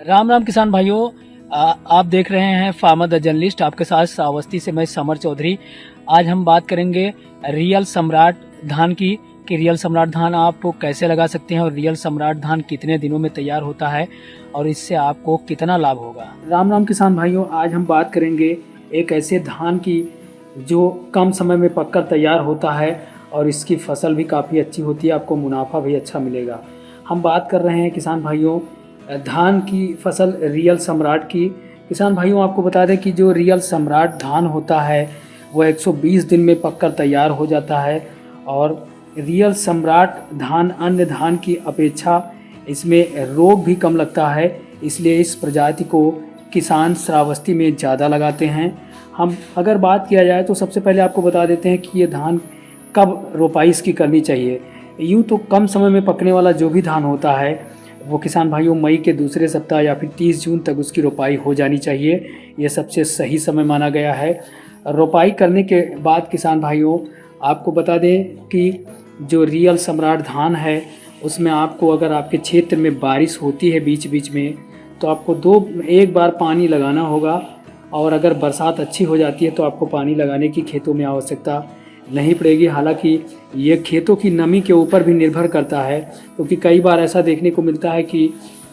राम राम किसान भाइयों, आप देख रहे हैं फार्मर द जर्नलिस्ट। आपके साथ श्रावस्ती से मैं समर चौधरी। आज हम बात करेंगे रियल सम्राट धान की कि रियल सम्राट धान आप कैसे लगा सकते हैं और रियल सम्राट धान कितने दिनों में तैयार होता है और इससे आपको कितना लाभ होगा। राम राम किसान भाइयों, आज हम बात करेंगे एक ऐसे धान की जो कम समय में पककर तैयार होता है और इसकी फसल भी काफ़ी अच्छी होती है, आपको मुनाफा भी अच्छा मिलेगा। हम बात कर रहे हैं किसान भाइयों धान की फसल रियल सम्राट की। किसान भाइयों, आपको बता दें कि जो रियल सम्राट धान होता है वह 120 दिन में पककर तैयार हो जाता है और रियल सम्राट धान अन्य धान की अपेक्षा इसमें रोग भी कम लगता है, इसलिए इस प्रजाति को किसान श्रावस्ती में ज़्यादा लगाते हैं। हम अगर बात किया जाए तो सबसे पहले आपको बता देते हैं कि ये धान कब रोपाई इसकी करनी चाहिए। यूँ तो कम समय में पकने वाला जो भी धान होता है वो किसान भाइयों मई के दूसरे सप्ताह या फिर 30 जून तक उसकी रोपाई हो जानी चाहिए। ये सबसे सही समय माना गया है। रोपाई करने के बाद किसान भाइयों आपको बता दें कि जो रियल सम्राट धान है उसमें आपको अगर आपके क्षेत्र में बारिश होती है बीच बीच में तो आपको एक बार पानी लगाना होगा और अगर बरसात अच्छी हो जाती है तो आपको पानी लगाने की खेतों में आवश्यकता नहीं पड़ेगी। हालांकि ये खेतों की नमी के ऊपर भी निर्भर करता है, क्योंकि कई बार ऐसा देखने को मिलता है कि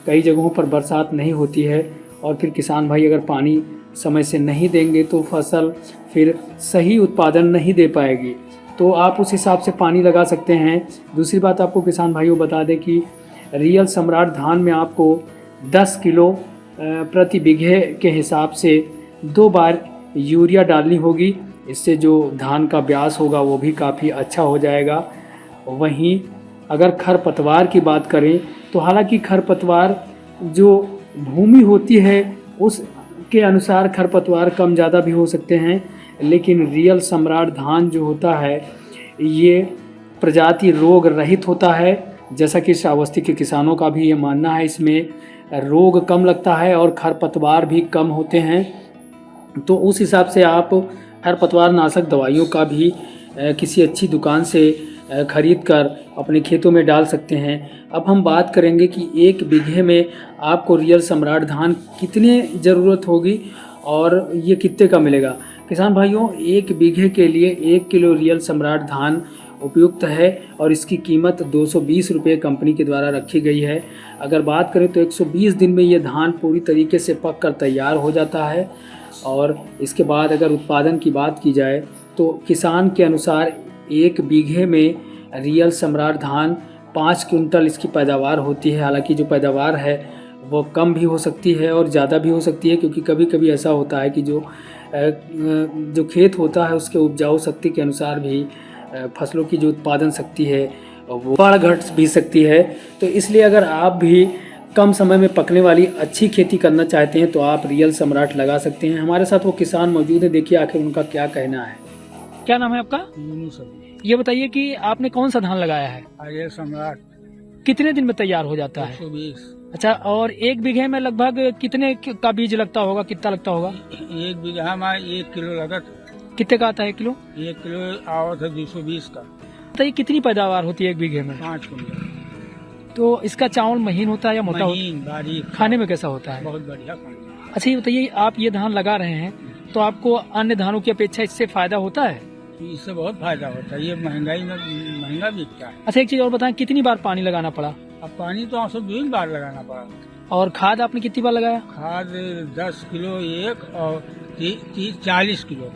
कई जगहों पर बरसात नहीं होती है और फिर किसान भाई अगर पानी समय से नहीं देंगे तो फसल फिर सही उत्पादन नहीं दे पाएगी, तो आप उस हिसाब से पानी लगा सकते हैं। दूसरी बात आपको किसान भाइयों बता दें कि रियल सम्राट धान में आपको 10 किलो प्रति बीघे के हिसाब से 2 बार यूरिया डालनी होगी। इससे जो धान का ब्यास होगा वो भी काफ़ी अच्छा हो जाएगा। वहीं अगर खरपतवार की बात करें तो हालांकि खरपतवार जो भूमि होती है उसके अनुसार खरपतवार कम ज़्यादा भी हो सकते हैं, लेकिन रियल सम्राट धान जो होता है ये प्रजाति रोग रहित होता है। जैसा कि श्रावस्ती के किसानों का भी ये मानना है, इसमें रोग कम लगता है और खरपतवार भी कम होते हैं। तो उस हिसाब से आप खरपतवार नाशक दवाइयों का भी किसी अच्छी दुकान से खरीद कर अपने खेतों में डाल सकते हैं। अब हम बात करेंगे कि 1 बीघे में आपको रियल सम्राट धान कितने ज़रूरत होगी और ये कितने का मिलेगा। किसान भाइयों 1 बीघे के लिए 1 किलो रियल सम्राट धान उपयुक्त है और इसकी कीमत 220 रुपये कंपनी के द्वारा रखी गई है। अगर बात करें तो 120 दिन में ये धान पूरी तरीके से पक कर तैयार हो जाता है और इसके बाद अगर उत्पादन की बात की जाए तो किसान के अनुसार 1 बीघे में रियल सम्राट धान 5 क्विंटल इसकी पैदावार होती है। हालांकि जो पैदावार है वो कम भी हो सकती है और ज़्यादा भी हो सकती है, क्योंकि कभी कभी ऐसा होता है कि जो खेत होता है उसके उपजाऊ शक्ति के अनुसार भी फसलों की जो उत्पादन शक्ति है वो बढ़ घट भी सकती है। तो इसलिए अगर आप भी कम समय में पकने वाली अच्छी खेती करना चाहते हैं तो आप रियल सम्राट लगा सकते हैं। हमारे साथ वो किसान मौजूद है, देखिए आखिर उनका क्या कहना है। क्या नाम है आपका? ये बताइए कि आपने कौन सा धान लगाया है? रियल सम्राट। कितने दिन में तैयार हो जाता है? 120। अच्छा, और 1 बीघे में लगभग कितने का बीज लगता होगा, कितना लगता होगा? 1 बीघा में 1 किलो लगत। कितने का आता है 1 किलो? 1 किलो आवत है 220 का। बताइए कितनी पैदावार होती है 1 बीघे में? 5 कुंटल। तो इसका चावल महीन होता है या मोटा होता महीन बारीक। है? खाने में कैसा होता है? बहुत बढ़िया खाने। अच्छा, ये बताइए आप ये धान लगा रहे हैं तो आपको अन्य धानों की अपेक्षा इससे फायदा होता है? इससे बहुत फायदा होता है, ये महंगाई में महंगा बिकता है। अच्छा, एक चीज और बताएं, कितनी बार पानी लगाना पड़ा? अब पानी तो आपसे 2 बार लगाना पड़ा। और खाद आपने कितनी बार लगाया? खाद 10 किलो एक और 40 किलो।